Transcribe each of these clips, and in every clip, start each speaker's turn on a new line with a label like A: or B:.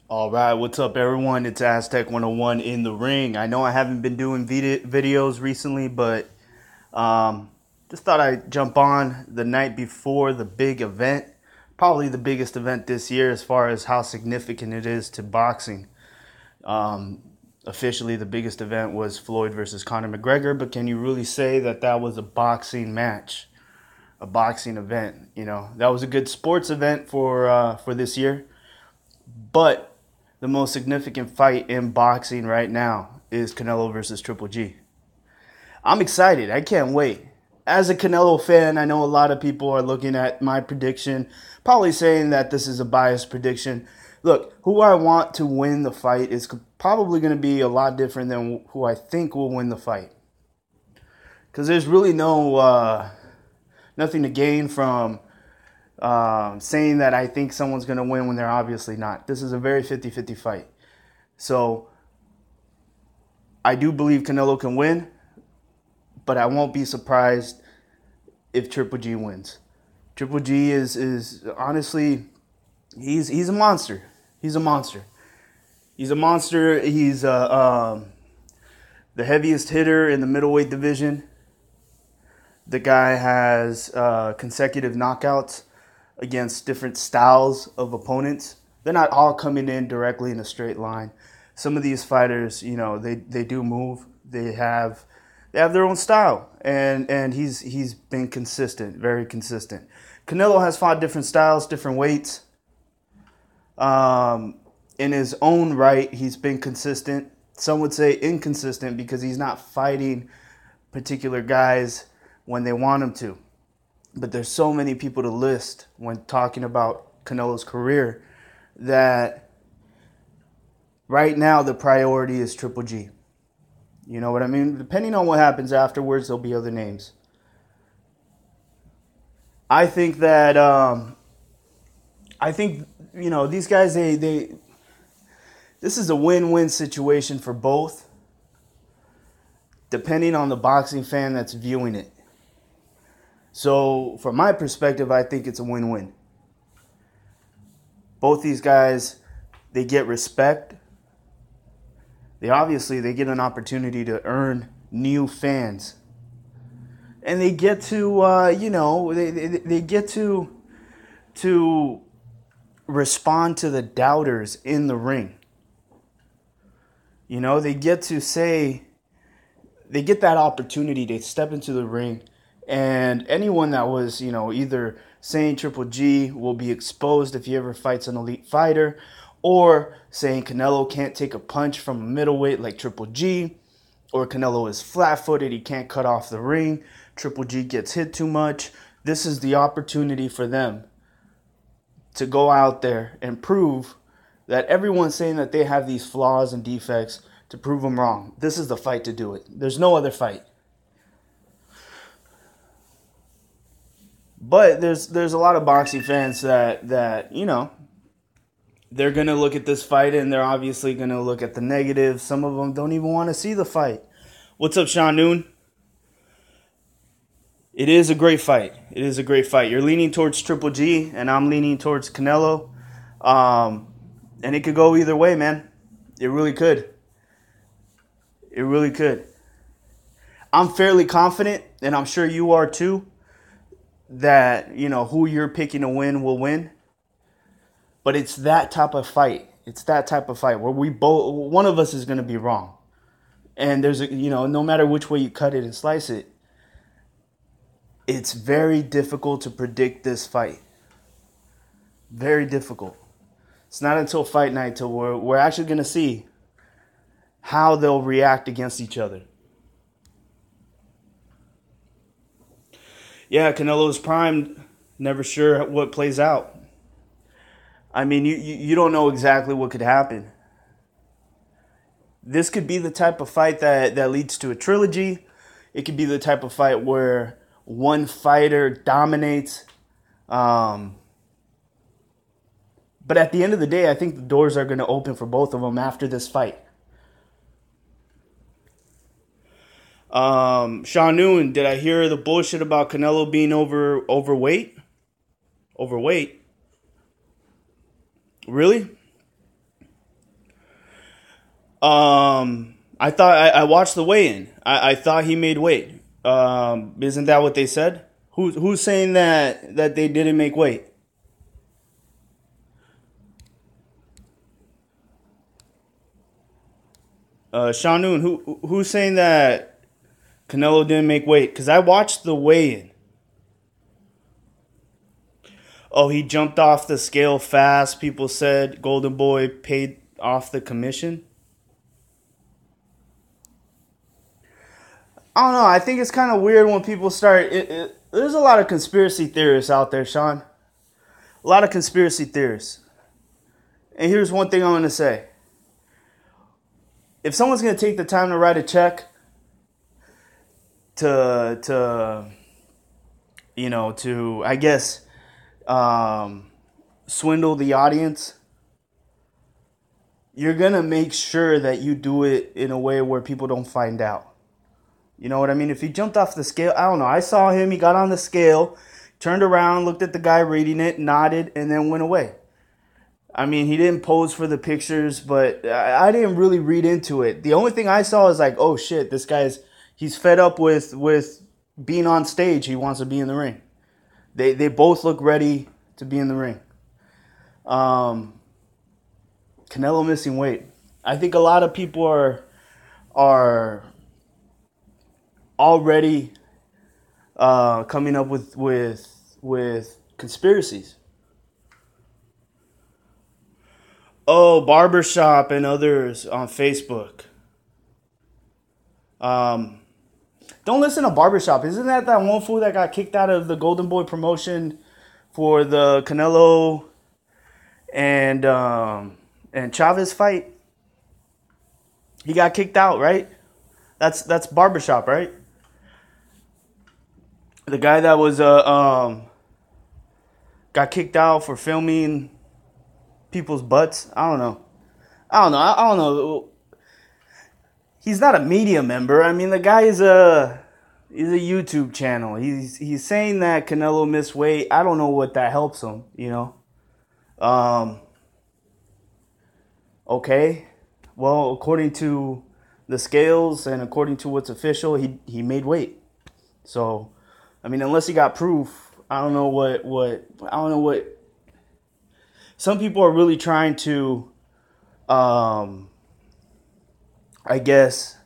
A: All right, what's up, everyone? It's Aztec 101 in the ring. I know I haven't been doing videos recently, but um, just thought I'd jump on the night before the big event. Probably the biggest event this year as far as how significant it is to boxing. Um, Officially, the biggest event was Floyd versus Conor McGregor, but can you really say that that was a boxing match? A boxing event? You know, that was a good sports event for this year. But the most significant fight in boxing right now is Canelo versus Triple G. I'm excited. I can't wait. As a Canelo fan, I know a lot of people are looking at my prediction, probably saying that this is a biased prediction. Look, who I want to win the fight is probably going to be a lot different than who I think will win the fight. Because there's really nothing to gain from saying that I think someone's going to win when they're obviously not. This is a very 50-50 fight. So I do believe Canelo can win, but I won't be surprised if Triple G wins. Triple G is honestly, he's a monster. He's a monster. He's a monster. He's the heaviest hitter in the middleweight division. The guy has consecutive knockouts against different styles of opponents. They're not all coming in directly in a straight line. Some of these fighters, you know, they do move. They have their own style, and he's been consistent, very consistent. Canelo has fought different styles, different weights. In his own right, he's been consistent. Some would say inconsistent because he's not fighting particular guys when they want him to. But there's so many people to list when talking about Canelo's career that right now the priority is Triple G. You know what I mean? Depending on what happens afterwards, there'll be other names. I think that you know, these guys they this is a win-win situation for both, depending on the boxing fan that's viewing it. So from my perspective, I think it's a win-win. Both these guys, they get respect. They get an opportunity to earn new fans. And they get to, they get to respond to the doubters in the ring. You know, they get that opportunity to step into the ring. And anyone that was, you know, either saying Triple G will be exposed if he ever fights an elite fighter, or saying Canelo can't take a punch from a middleweight like Triple G, or Canelo is flat-footed, he can't cut off the ring, Triple G gets hit too much. This is the opportunity for them to go out there and prove that everyone's saying that they have these flaws and defects, to prove them wrong. This is the fight to do it. There's no other fight. But there's a lot of boxing fans that you know, they're going to look at this fight and they're obviously going to look at the negatives. Some of them don't even want to see the fight. What's up, Sean Noon? It is a great fight. It is a great fight. You're leaning towards Triple G, and I'm leaning towards Canelo. And it could go either way, man. It really could. It really could. I'm fairly confident, and I'm sure you are too, that, you know, who you're picking to win will win. But it's that type of fight. It's that type of fight where one of us is going to be wrong. And there's no matter which way you cut it and slice it, it's very difficult to predict this fight. Very difficult. It's not until fight night till we're actually going to see how they'll react against each other. Yeah, Canelo's primed. Never sure what plays out. I mean, you don't know exactly what could happen. This could be the type of fight that leads to a trilogy. It could be the type of fight where one fighter dominates. But at the end of the day, I think the doors are going to open for both of them after this fight. Sean Noon, did I hear the bullshit about Canelo being overweight? Overweight? Really? I watched the weigh-in. I thought he made weight. Isn't that what they said? Who's saying that they didn't make weight? Shanoon, who's saying that Canelo didn't make weight? Because I watched the weigh-in. Oh, he jumped off the scale fast. People said Golden Boy paid off the commission. I don't know. I think it's kind of weird when people start. There's a lot of conspiracy theorists out there, Sean. A lot of conspiracy theorists. And here's one thing I'm going to say. If someone's going to take the time to write a check to I guess, swindle the audience, you're going to make sure that you do it in a way where people don't find out. You know what I mean? If he jumped off the scale, I don't know. I saw him. He got on the scale, turned around, looked at the guy reading it, nodded, and then went away. I mean, he didn't pose for the pictures, but I didn't really read into it. The only thing I saw is like, oh shit, he's fed up with being on stage. He wants to be in the ring. They both look ready to be in the ring. Canelo missing weight. I think a lot of people are already coming up with conspiracies. Oh, Barbershop and others on Facebook. Don't listen to Barbershop. Isn't that one fool that got kicked out of the Golden Boy promotion for the Canelo and Chavez fight? He got kicked out, right? That's Barbershop, right? The guy that was got kicked out for filming people's butts. I don't know. He's not a media member. I mean, the guy is he's a YouTube channel. He's saying that Canelo missed weight. I don't know what that helps him, Okay. Well, according to the scales and according to what's official, he made weight. So, I mean, unless he got proof, I don't know what some people are really trying to I guess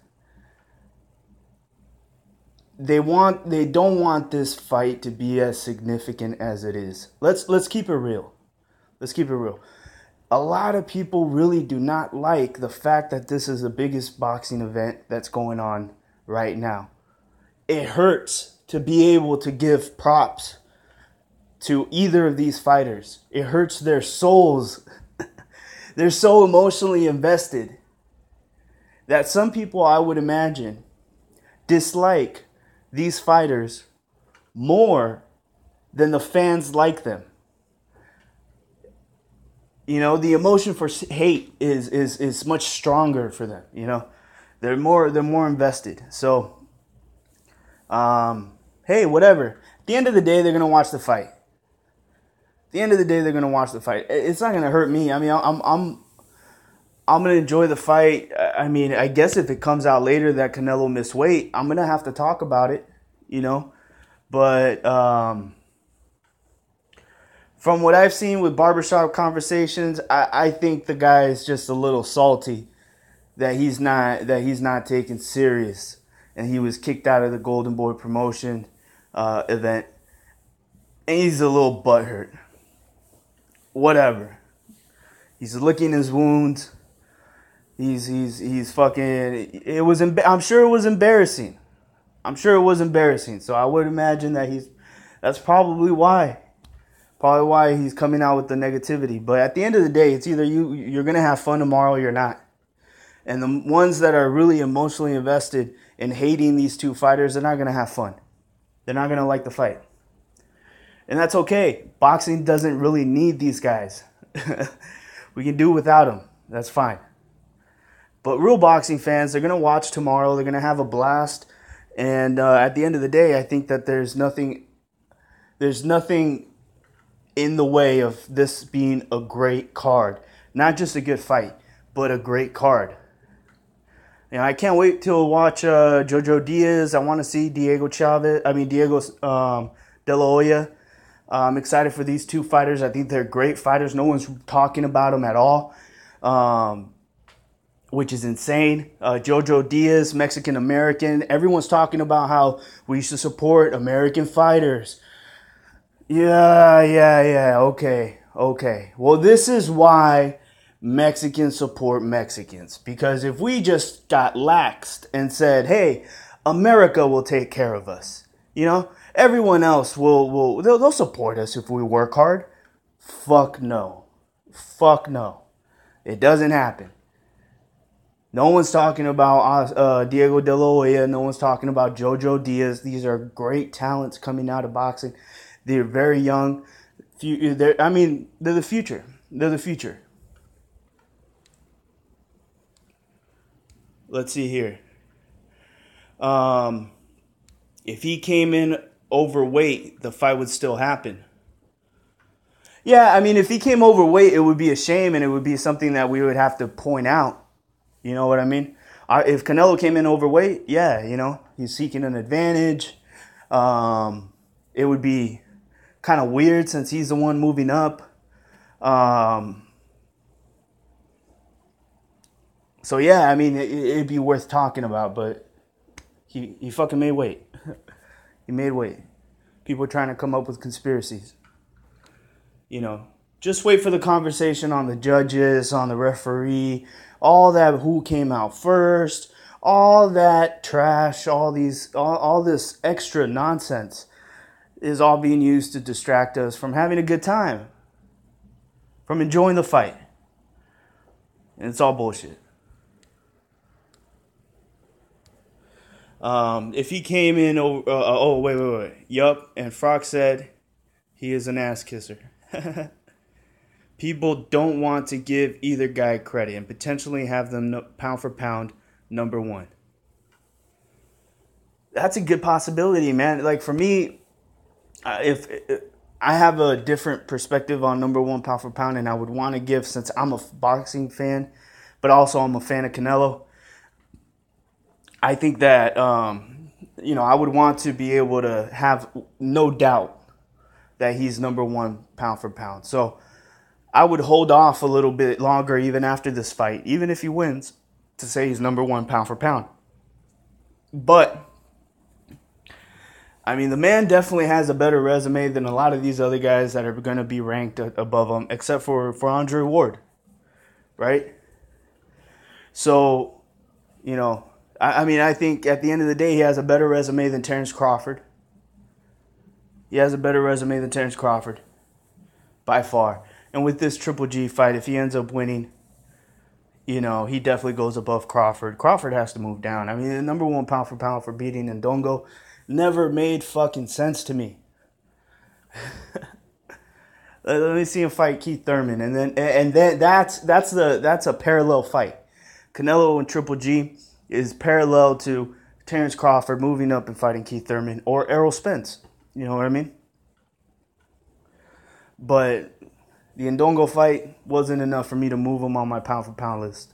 A: they don't want this fight to be as significant as it is. Let's keep it real. Let's keep it real. A lot of people really do not like the fact that this is the biggest boxing event that's going on right now. It hurts to be able to give props to either of these fighters. It hurts their souls. They're so emotionally invested that some people, I would imagine, dislike these fighters more than the fans like them. The emotion for hate is much stronger for them. They're more invested. So, hey, whatever. At the end of the day, they're gonna watch the fight. At the end of the day, they're gonna watch the fight. It's not gonna hurt me. I mean, I'm gonna enjoy the fight. I mean, I guess if it comes out later that Canelo missed weight, I'm gonna have to talk about it. But from what I've seen with barbershop conversations, I think the guy is just a little salty that he's not taken serious, and he was kicked out of the Golden Boy promotion event, and he's a little butthurt. Whatever. He's licking his wounds. He's fucking. I'm sure it was embarrassing. So I would imagine that that's probably why. Probably why he's coming out with the negativity. But at the end of the day, it's either you're going to have fun tomorrow or you're not. And the ones that are really emotionally invested in hating these two fighters, they're not going to have fun. They're not going to like the fight. And that's okay. Boxing doesn't really need these guys. We can do without them. That's fine. But real boxing fans, they're going to watch tomorrow. They're going to have a blast. And at the end of the day, I think that there's nothing in the way of this being a great card. Not just a good fight, but a great card. I can't wait to watch Jojo Diaz. I want to see Diego De La Hoya. I'm excited for these two fighters. I think they're great fighters. No one's talking about them at all, which is insane. Jojo Diaz, Mexican-American. Everyone's talking about how we used to support American fighters. Yeah. Okay. Well, this is why Mexicans support Mexicans. Because if we just got laxed and said, hey, America will take care of us, everyone else they'll support us if we work hard. Fuck no. It doesn't happen. No one's talking about Diego De La Hoya. No one's talking about Jojo Diaz. These are great talents coming out of boxing. They're very young. They're the future. They're the future. Let's see here. If he came in overweight, the fight would still happen. Yeah, if he came overweight, it would be a shame, and it would be something that we would have to point out. You know what I mean? If Canelo came in overweight, yeah, he's seeking an advantage. It would be kind of weird since he's the one moving up. So yeah, it'd be worth talking about, but he fucking made weight. He made weight. People are trying to come up with conspiracies. Just wait for the conversation on the judges, on the referee, all that, who came out first, all that trash, all this extra nonsense is all being used to distract us from having a good time, from enjoying the fight. And it's all bullshit. If he came in, wait. Yup, and Frock said he is an ass kisser. People don't want to give either guy credit and potentially have them pound for pound number one. That's a good possibility, man. Like for me, if I have a different perspective on number one pound for pound, and I would want to give, since I'm a boxing fan, but also I'm a fan of Canelo. I think that I would want to be able to have no doubt that he's number one pound for pound. So I would hold off a little bit longer even after this fight, even if he wins, to say he's number one pound for pound. But the man definitely has a better resume than a lot of these other guys that are going to be ranked above him, except for Andre Ward, right? So, I think at the end of the day, he has a better resume than Terrence Crawford. By far. And with this Triple G fight, if he ends up winning, he definitely goes above Crawford. Crawford has to move down. The number one pound for pound for beating Ndongo never made fucking sense to me. Let me see him fight Keith Thurman, and then that's a parallel fight. Canelo and Triple G is parallel to Terrence Crawford moving up and fighting Keith Thurman or Errol Spence. You know what I mean? But the Ndongo fight wasn't enough for me to move him on my pound for pound list.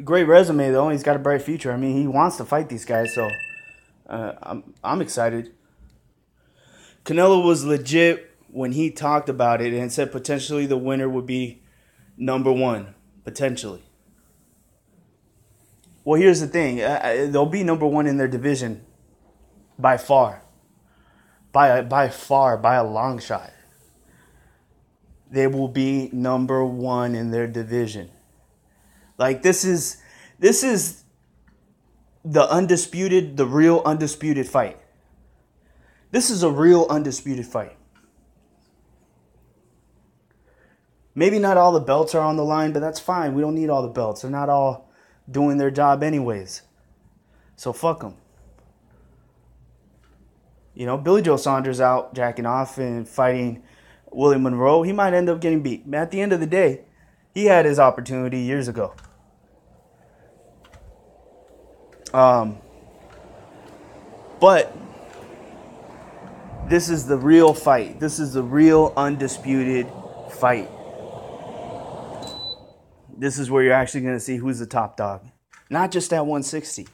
A: Great resume though. He's got a bright future. He wants to fight these guys, so I'm excited. Canelo was legit when he talked about it and said potentially the winner would be number one, potentially. Well, here's the thing. They'll be number one in their division by far. By a long shot. They will be number one in their division. Like, this is the real undisputed fight. This is a real undisputed fight. Maybe not all the belts are on the line, but that's fine. We don't need all the belts. They're not all doing their job anyways. So fuck them. Billy Joe Saunders out jacking off and fighting Willie Monroe. He might end up getting beat. But at the end of the day, he had his opportunity years ago. But this is the real fight. This is the real undisputed fight. This is where you're actually going to see who's the top dog. Not just at 160,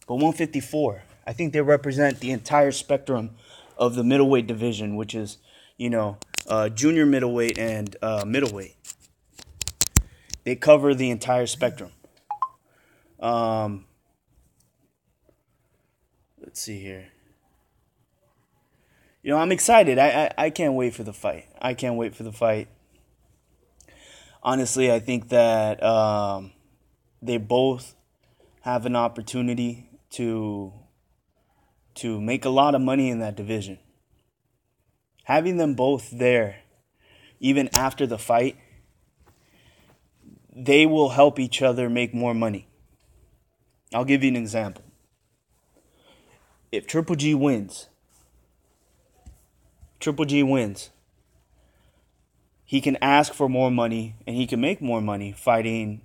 A: but 154. I think they represent the entire spectrum of the middleweight division, which is, junior middleweight and middleweight. They cover the entire spectrum. Let's see here. I'm excited. I can't wait for the fight. I can't wait for the fight. Honestly, I think that they both have an opportunity to make a lot of money in that division. Having them both there, even after the fight, they will help each other make more money. I'll give you an example. If Triple G wins, he can ask for more money and he can make more money fighting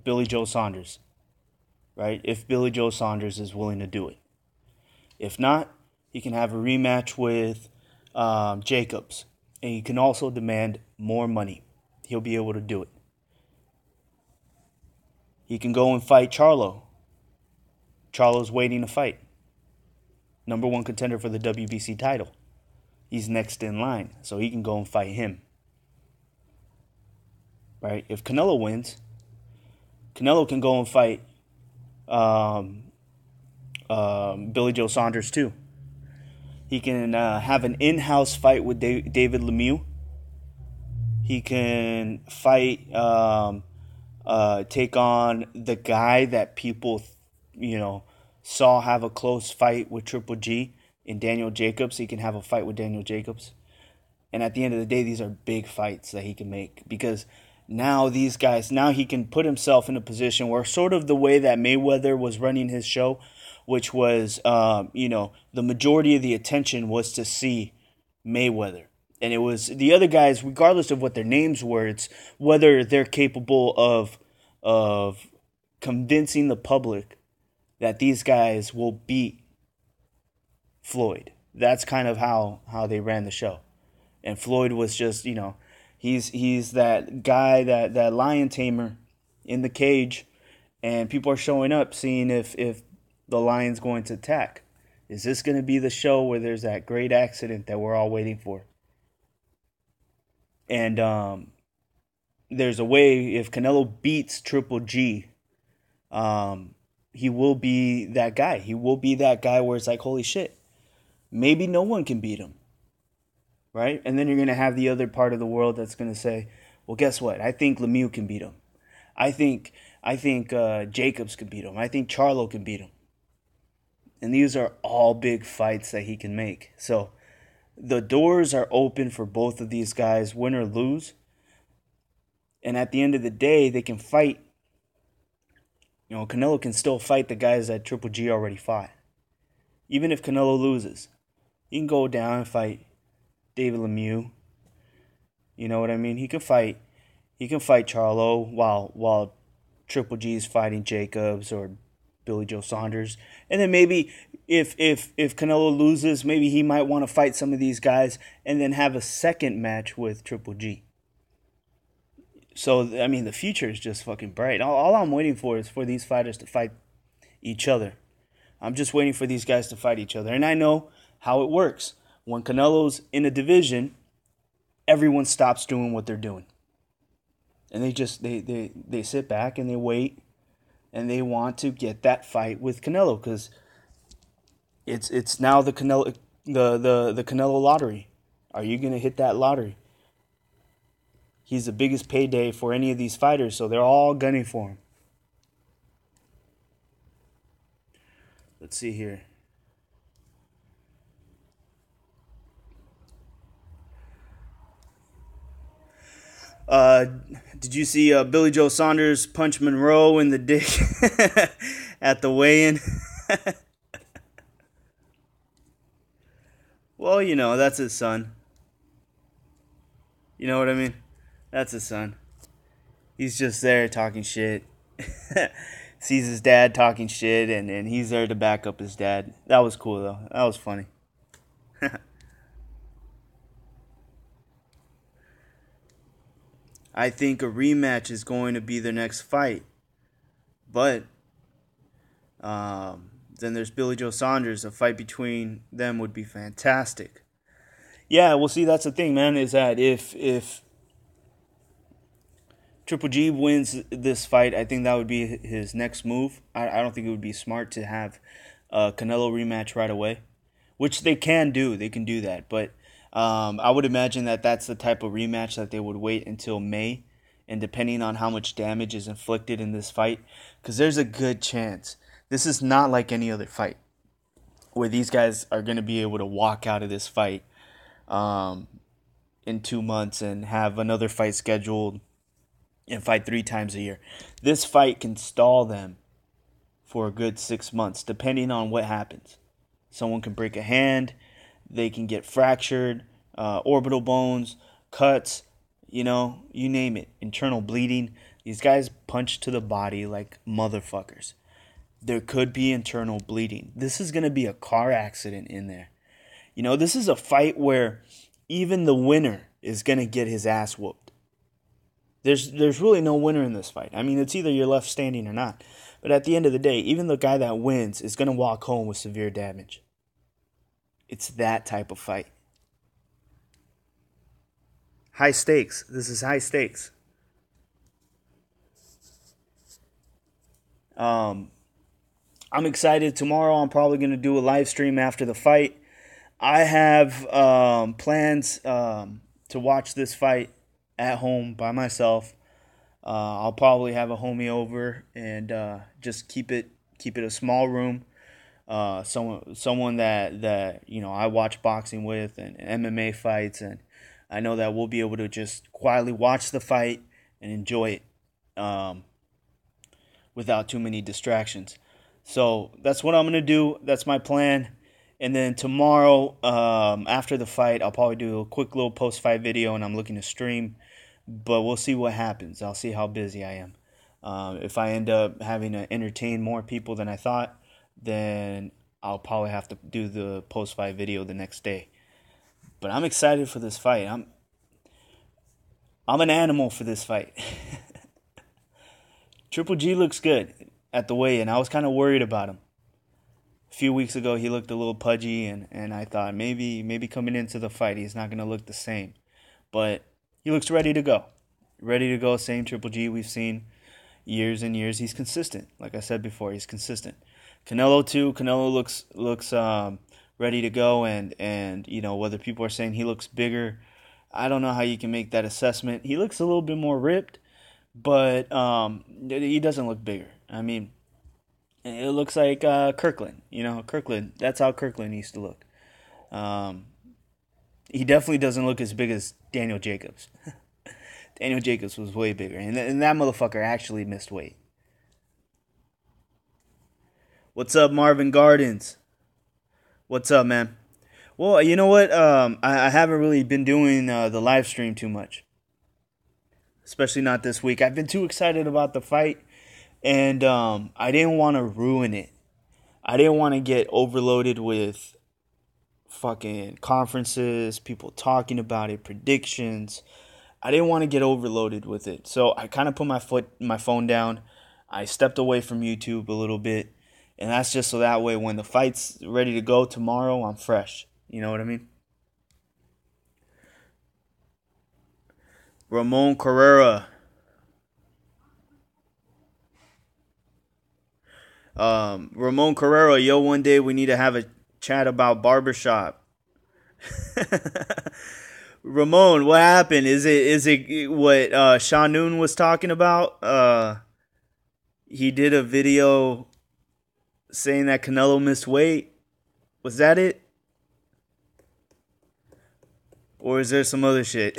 A: Billy Joe Saunders, right? If Billy Joe Saunders is willing to do it. If not, he can have a rematch with Jacobs, and he can also demand more money. He'll be able to do it. He can go and fight Charlo. Charlo's waiting to fight. Number 1 contender for the WBC title. He's next in line, so he can go and fight him. Right? If Canelo wins, Canelo can go and fight Billy Joe Saunders too. He can have an in-house fight with David Lemieux. He can fight, take on the guy that people, saw have a close fight with Triple G in Daniel Jacobs. He can have a fight with Daniel Jacobs. And at the end of the day, these are big fights that he can make, because now he can put himself in a position where, sort of the way that Mayweather was running his show, which was, the majority of the attention was to see Mayweather. And it was the other guys, regardless of what their names were, it's whether they're capable of convincing the public that these guys will beat Floyd. That's kind of how they ran the show. And Floyd was just, he's that guy, that lion tamer in the cage, and people are showing up seeing if the lion's going to attack. Is this going to be the show where there's that great accident that we're all waiting for? And there's a way, if Canelo beats Triple G, he will be that guy. He will be that guy where it's like, holy shit, maybe no one can beat him. Right? And then you're going to have the other part of the world that's going to say, well, guess what? I think Lemieux can beat him. I think Jacobs can beat him. I think Charlo can beat him. And these are all big fights that he can make. So the doors are open for both of these guys, win or lose. And at the end of the day, they can fight. Canelo can still fight the guys that Triple G already fought. Even if Canelo loses, he can go down and fight David Lemieux. You know what I mean? He can fight Charlo while Triple G is fighting Jacobs or Billy Joe Saunders. And then maybe if Canelo loses, maybe he might want to fight some of these guys and then have a second match with Triple G. So, I mean, the future is just fucking bright. All I'm waiting for is for these fighters to fight each other. I'm just waiting for these guys to fight each other. And I know how it works. When Canelo's in a division, everyone stops doing what they're doing. And they sit back and they wait, and they want to get that fight with Canelo, because it's now the Canelo the Canelo lottery. Are you going to hit that lottery? He's the biggest payday for any of these fighters, so they're all gunning for him. Let's see here. Did you see Billy Joe Saunders punch Monroe in the dick at the weigh-in? Well, that's his son. You know what I mean? That's his son. He's just there talking shit. Sees his dad talking shit, and he's there to back up his dad. That was cool, though. That was funny. I think a rematch is going to be the next fight. But then there's Billy Joe Saunders. A fight between them would be fantastic. Yeah, well, see, that's the thing, man, is that if Triple G wins this fight, I think that would be his next move. I don't think it would be smart to have a Canelo rematch right away, which they can do. They can do that. But I would imagine that that's the type of rematch that they would wait until May. And depending on how much damage is inflicted in this fight, because there's a good chance. This is not like any other fight where these guys are going to be able to walk out of this fight in 2 months and have another fight scheduled and fight 3 times a year. This fight can stall them for a good 6 months, depending on what happens. Someone can break a hand, they can get fractured, orbital bones, cuts, you name it, internal bleeding. These guys punch to the body like motherfuckers. There could be internal bleeding. This is going to be a car accident in there. This is a fight where even the winner is going to get his ass whooped. There's really no winner in this fight. I mean, it's either you're left standing or not. But at the end of the day, even the guy that wins is going to walk home with severe damage. It's that type of fight. High stakes. This is high stakes. I'm excited. Tomorrow I'm probably going to do a live stream after the fight. I have plans to watch this fight at home by myself. I'll probably have a homie over and just keep it a small room. Someone that I watch boxing with and MMA fights, and I know that we'll be able to just quietly watch the fight and enjoy it without too many distractions. So that's what I'm gonna do. That's my plan. And then tomorrow, after the fight, I'll probably do a quick little post-fight video, and I'm looking to stream. But we'll see what happens. I'll see how busy I am. If I end up having to entertain more people than I thought, then I'll probably have to do the post-fight video the next day. But I'm excited for this fight. I'm an animal for this fight. Triple G looks good at the weigh-in. I was kind of worried about him. A few weeks ago, he looked a little pudgy, and I thought maybe coming into the fight, he's not going to look the same. But he looks ready to go. Ready to go, same Triple G we've seen years and years. He's consistent. Like I said before, he's consistent. Canelo too. Canelo looks ready to go, and whether people are saying he looks bigger, I don't know how you can make that assessment. He looks a little bit more ripped, but he doesn't look bigger. I mean, it looks like Kirkland. Kirkland. That's how Kirkland used to look. He definitely doesn't look as big as Daniel Jacobs. Daniel Jacobs was way bigger, and that motherfucker actually missed weight. What's up, Marvin Gardens? What's up, man? Well, you know what? I haven't really been doing the live stream too much, especially not this week. I've been too excited about the fight, and I didn't want to ruin it. I didn't want to get overloaded with fucking conferences, people talking about it, predictions. I didn't want to get overloaded with it. So I kind of put my phone down. I stepped away from YouTube a little bit. And that's just so that way when the fight's ready to go tomorrow, I'm fresh. You know what I mean? Ramon Carrera. Ramon Carrera, yo, one day we need to have a chat about barbershop. Ramon, what happened? Is it what Shanoon was talking about? He did a video saying that Canelo missed weight. Was that it? Or is there some other shit?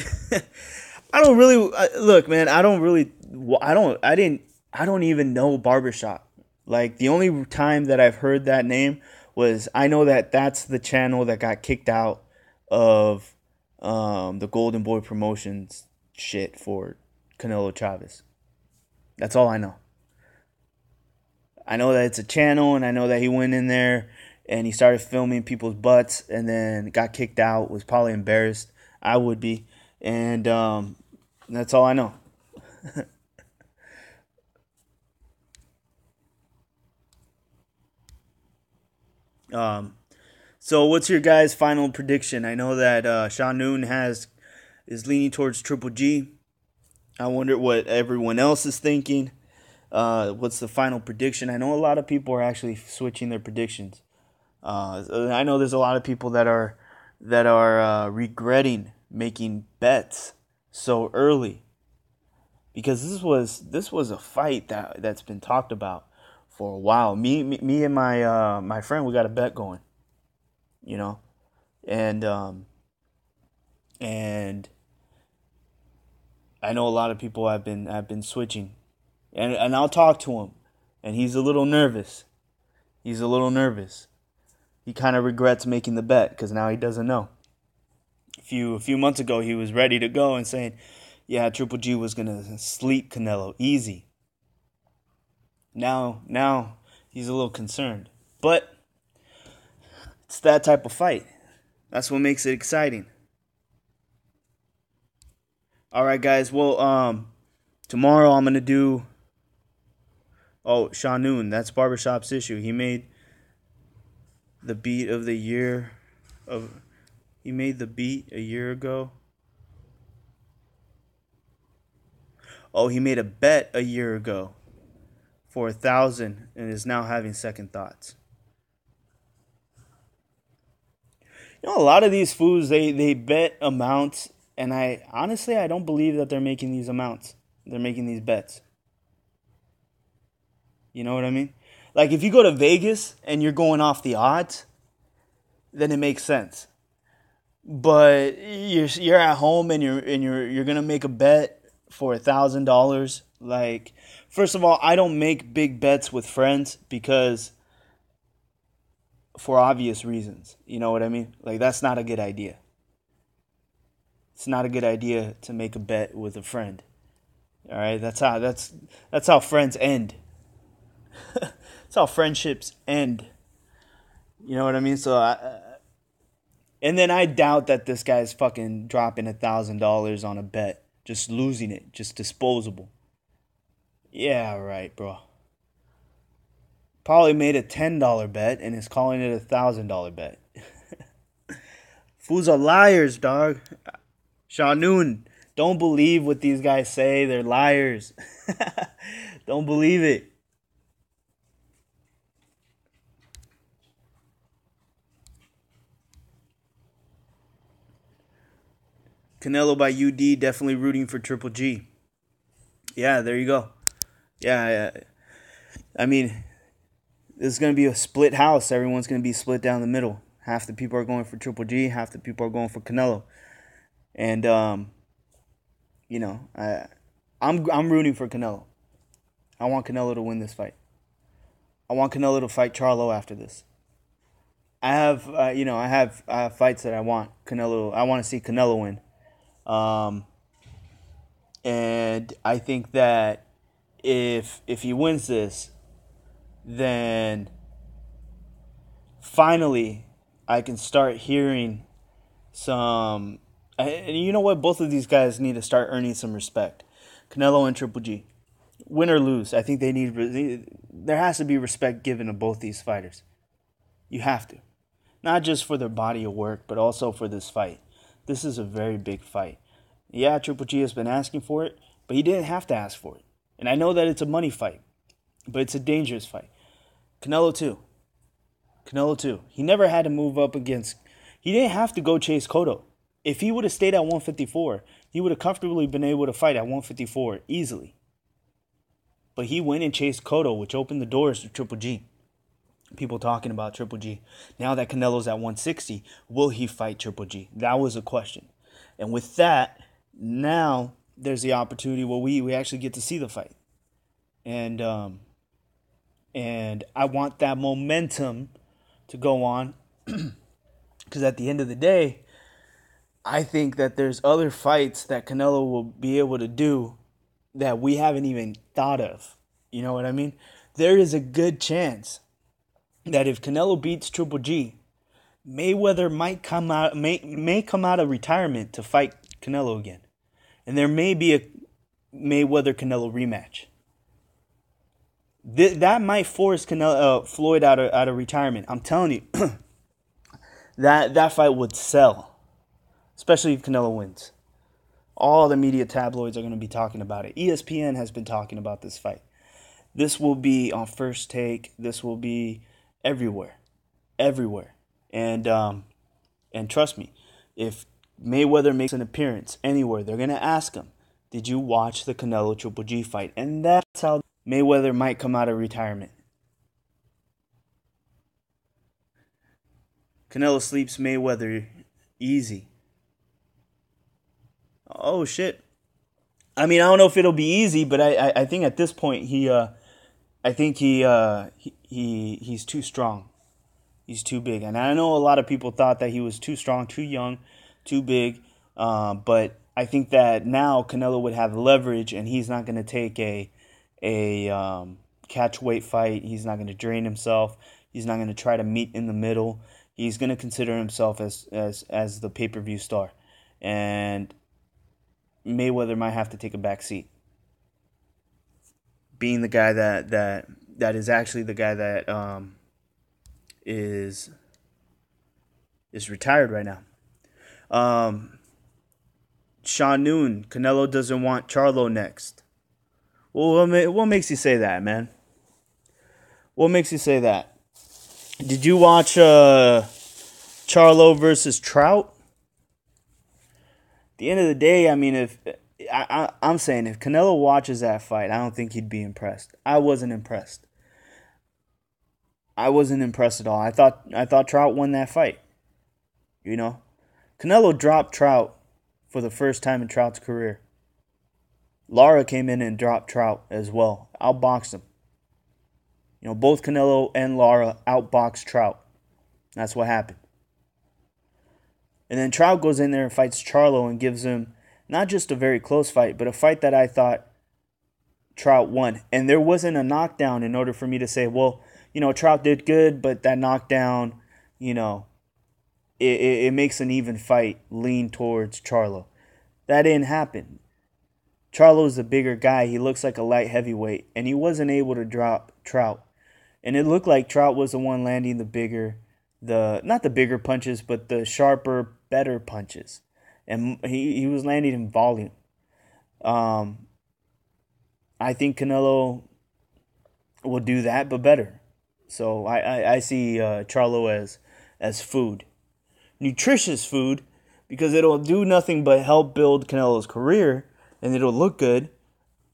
A: I don't really look, man. I don't even know barbershop. Like, the only time that I've heard that name was, I know that that's the channel that got kicked out of the Golden Boy Promotions shit for Canelo Chavez. That's all I know. I know that it's a channel, and I know that he went in there and he started filming people's butts and then got kicked out, was probably embarrassed. I would be. And that's all I know. Um, so what's your guys' final prediction? I know that Sean Noon is leaning towards Triple G. I wonder what everyone else is thinking. What's the final prediction? I know a lot of people are actually switching their predictions. I know there's a lot of people that are regretting making bets so early, because this was a fight that's been talked about for a while. Me and my friend, we got a bet going, you know, and and I know a lot of people have been switching, and I'll talk to him, and he's a little nervous. He's a little nervous. He kind of regrets making the bet because now he doesn't know. A few months ago, he was ready to go and saying, "Yeah, Triple G was gonna sleep Canelo easy." Now he's a little concerned, but it's that type of fight. That's what makes it exciting. All right, guys. Well, tomorrow I'm gonna do. Oh, Sean Noon. That's Barbershop's issue. He made the beat of the year of. He made the beat a year ago. Oh, he made a bet a year ago for 1,000 and is now having second thoughts. You know, a lot of these fools, they bet amounts, and I honestly I don't believe that they're making these amounts. They're making these bets. You know what I mean? Like if you go to Vegas and you're going off the odds, then it makes sense. But you're at home and you're gonna make a bet for $1,000. Like, first of all, I don't make big bets with friends because for obvious reasons. You know what I mean? Like that's not a good idea. It's not a good idea to make a bet with a friend. All right, that's how friends end. That's how friendships end. You know what I mean? And then I doubt that this guy's fucking dropping $1,000 on a bet, just losing it, just disposable. Yeah, right, bro. Probably made a $10 bet and is calling it $1,000 bet. Fools are liars, dog. Sean Noon, don't believe what these guys say. They're liars. Don't believe it. Canelo by UD, definitely rooting for Triple G. Yeah, there you go. Yeah. I mean, this is going to be a split house. Everyone's going to be split down the middle. Half the people are going for Triple G, half the people are going for Canelo. And you know, I'm rooting for Canelo. I want Canelo to win this fight. I want Canelo to fight Charlo after this. I have fights that I want Canelo. I want to see Canelo win. Um, and I think that if he wins this, then finally I can start hearing some. And you know what? Both of these guys need to start earning some respect. Canelo and Triple G, win or lose, I think they need. There has to be respect given to both these fighters. You have to, not just for their body of work, but also for this fight. This is a very big fight. Yeah, Triple G has been asking for it, but he didn't have to ask for it. And I know that it's a money fight, but it's a dangerous fight. Canelo too. Canelo too. He never had to move up against. He didn't have to go chase Cotto. If he would have stayed at 154, he would have comfortably been able to fight at 154 easily. But he went and chased Cotto, which opened the doors to Triple G. People talking about Triple G. Now that Canelo's at 160, will he fight Triple G? That was a question. And with that, now there's the opportunity where we actually get to see the fight. And I want that momentum to go on. Because at the end of the day, I think that there's other fights that Canelo will be able to do that we haven't even thought of. You know what I mean? There is a good chance that if Canelo beats Triple G, Mayweather might may come out of retirement to fight Canelo again. And there may be Mayweather Canelo rematch. That might force Floyd out of retirement. I'm telling you, that fight would sell, especially if Canelo wins. All the media tabloids are going to be talking about it. ESPN has been talking about this fight. This will be on First Take. This will be everywhere, everywhere. And trust me, if Mayweather makes an appearance anywhere, they're going to ask him, did you watch the Canelo Triple G fight? And that's how Mayweather might come out of retirement. Canelo sleeps Mayweather easy. Oh, shit. I mean, I don't know if it'll be easy, but I think at this point he's too strong. He's too big. And I know a lot of people thought that he was too strong, too young, too big. But I think that now Canelo would have leverage, and he's not going to take a catch weight fight. He's not going to drain himself. He's not going to try to meet in the middle. He's going to consider himself as the pay-per-view star. And Mayweather might have to take a back seat, being the guy that is actually the guy that is retired right now. Sean Noon, Canelo doesn't want Charlo next. Well, what makes you say that, man? What makes you say that? Did you watch Charlo versus Trout? At the end of the day, I mean, I'm saying if Canelo watches that fight, I don't think he'd be impressed. I wasn't impressed. I wasn't impressed at all. I thought Trout won that fight. You know, Canelo dropped Trout for the first time in Trout's career. Lara came in and dropped Trout as well. Outboxed him. You know, both Canelo and Lara outboxed Trout. That's what happened. And then Trout goes in there and fights Charlo and gives him not just a very close fight, but a fight that I thought Trout won. And there wasn't a knockdown in order for me to say, well, you know, Trout did good, but that knockdown, you know, it makes an even fight lean towards Charlo. That didn't happen. Charlo's a bigger guy. He looks like a light heavyweight, and he wasn't able to drop Trout. And it looked like Trout was the one landing not the bigger punches, but the sharper, better punches. And he was landing in volume. I think Canelo will do that, but better. So I see Charlo as food. Nutritious food, because it'll do nothing but help build Canelo's career, and it'll look good.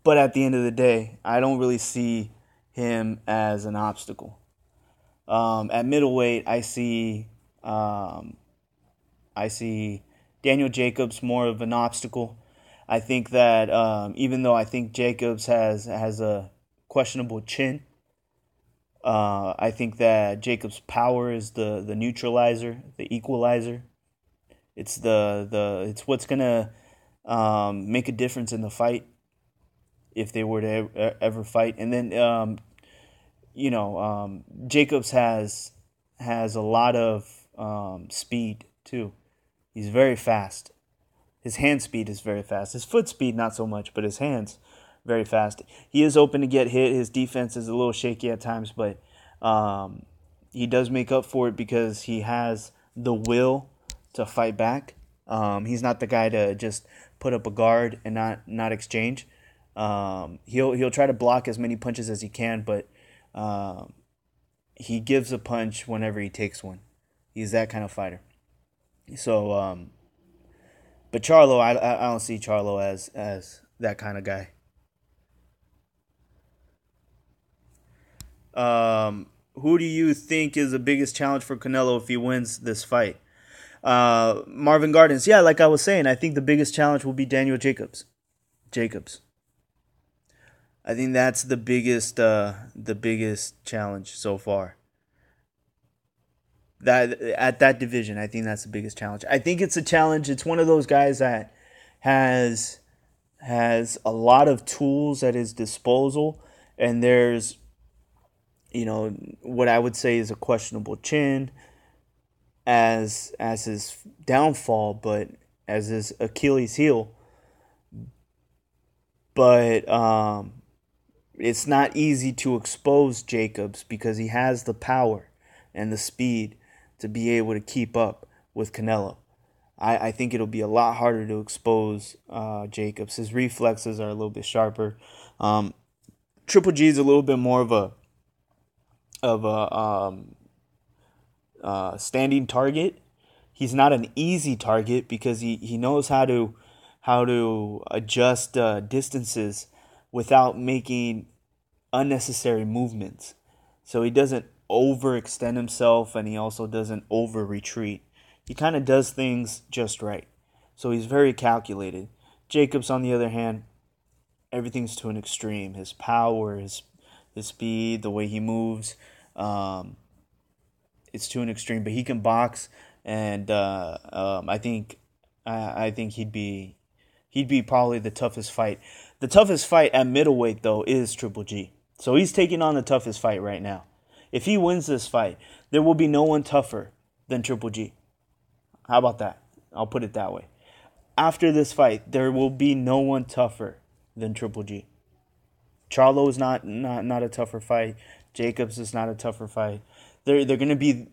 A: But at the end of the day, I don't really see him as an obstacle. At middleweight, I see Daniel Jacobs more of an obstacle. I think that even though I think Jacobs has a questionable chin, I think that Jacobs' power is the neutralizer, the equalizer. It's it's what's gonna make a difference in the fight if they were to ever fight. And then Jacobs has a lot of speed too. He's very fast. His hand speed is very fast. His foot speed not so much, but his hands very fast. He is open to get hit. His defense is a little shaky at times, but he does make up for it because he has the will to fight back. He's not the guy to just put up a guard and not exchange. He'll try to block as many punches as he can, but he gives a punch whenever he takes one. He's that kind of fighter. So, but Charlo, I don't see Charlo as that kind of guy. Who do you think is the biggest challenge for Canelo if he wins this fight? Marvin Gardens. Yeah, like I was saying, I think the biggest challenge will be Daniel Jacobs. I think that's the biggest challenge so far. That at that division, I think that's the biggest challenge. I think it's a challenge. It's one of those guys that has a lot of tools at his disposal, and there's, what I would say is a questionable chin as his downfall, but as his Achilles heel. But it's not easy to expose Jacobs because he has the power and the speed to be able to keep up with Canelo. I think it'll be a lot harder to expose Jacobs. His reflexes are a little bit sharper. Triple G is a little bit more of a standing target. He's not an easy target because he knows how to adjust distances without making unnecessary movements. So he doesn't overextend himself, and he also doesn't over retreat. He kind of does things just right. So he's very calculated. Jacobs, on the other hand, everything's to an extreme. His power, his speed, the way he moves, it's to an extreme. But he can box, and I think he'd be probably the toughest fight. The toughest fight at middleweight though is Triple G. So he's taking on the toughest fight right now. If he wins this fight, there will be no one tougher than Triple G. How about that? I'll put it that way. After this fight, there will be no one tougher than Triple G. Charlo is not a tougher fight. Jacobs is not a tougher fight. They're going to be,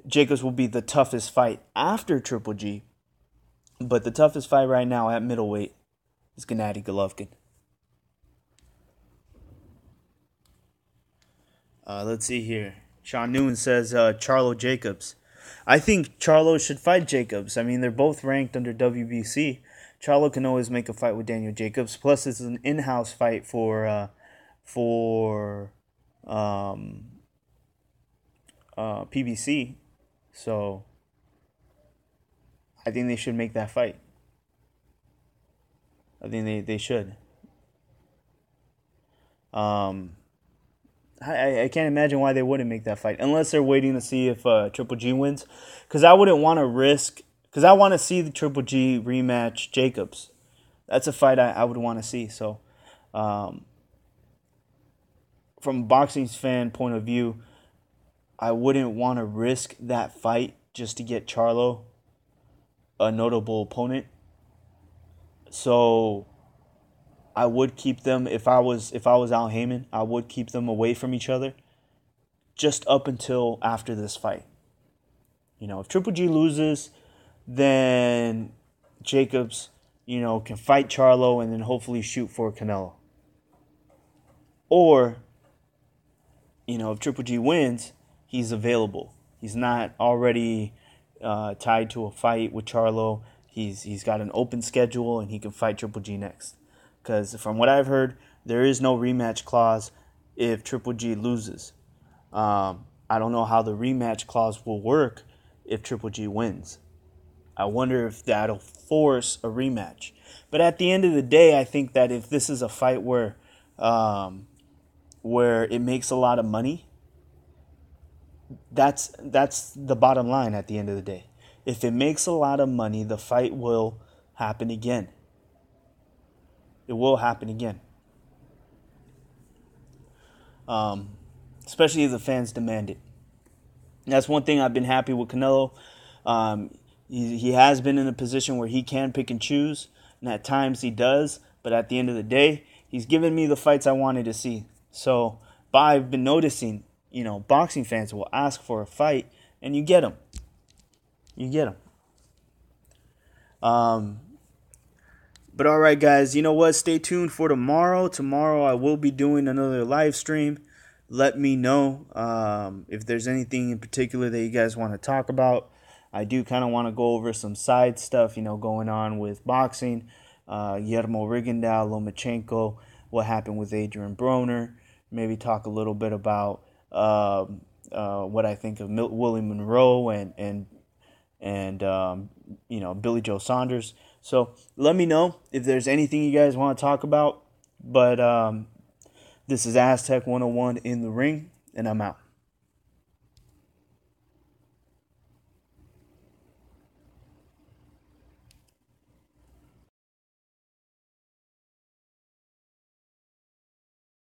A: Jacobs will be the toughest fight after Triple G. But the toughest fight right now at middleweight is Gennady Golovkin. Let's see here. Sean Newman says Charlo Jacobs. I think Charlo should fight Jacobs. I mean, they're both ranked under WBC. Charlo can always make a fight with Daniel Jacobs. Plus, it's an in-house fight for PBC. So I think they should make that fight. I think they should. I can't imagine why they wouldn't make that fight unless they're waiting to see if Triple G wins. Because I wouldn't want to risk. Because I want to see the Triple G rematch Jacobs. That's a fight I would want to see. So, from a boxing fan point of view, I wouldn't want to risk that fight just to get Charlo a notable opponent. So I would keep them if I was Al Heyman. I would keep them away from each other just up until after this fight. You know, if Triple G loses, then Jacobs, can fight Charlo and then hopefully shoot for Canelo. Or, if Triple G wins, he's available. He's not already tied to a fight with Charlo. He's got an open schedule and he can fight Triple G next. Because from what I've heard, there is no rematch clause if Triple G loses. I don't know how the rematch clause will work if Triple G wins. I wonder if that'll force a rematch. But at the end of the day, I think that if this is a fight where it makes a lot of money, that's the bottom line at the end of the day. If it makes a lot of money, the fight will happen again. It will happen again. Especially if the fans demand it. That's one thing I've been happy with Canelo. He has been in a position where he can pick and choose, and at times he does. But at the end of the day, he's given me the fights I wanted to see. So, I've been noticing, boxing fans will ask for a fight, and you get them. You get them. But all right, guys, you know what? Stay tuned for tomorrow. Tomorrow I will be doing another live stream. Let me know if there's anything in particular that you guys want to talk about. I do kind of want to go over some side stuff, going on with boxing. Guillermo Rigondeaux, Lomachenko, what happened with Adrian Broner. Maybe talk a little bit about what I think of Willie Monroe and Billy Joe Saunders. So let me know if there's anything you guys want to talk about. But this is Aztec 101 in the ring, and I'm out.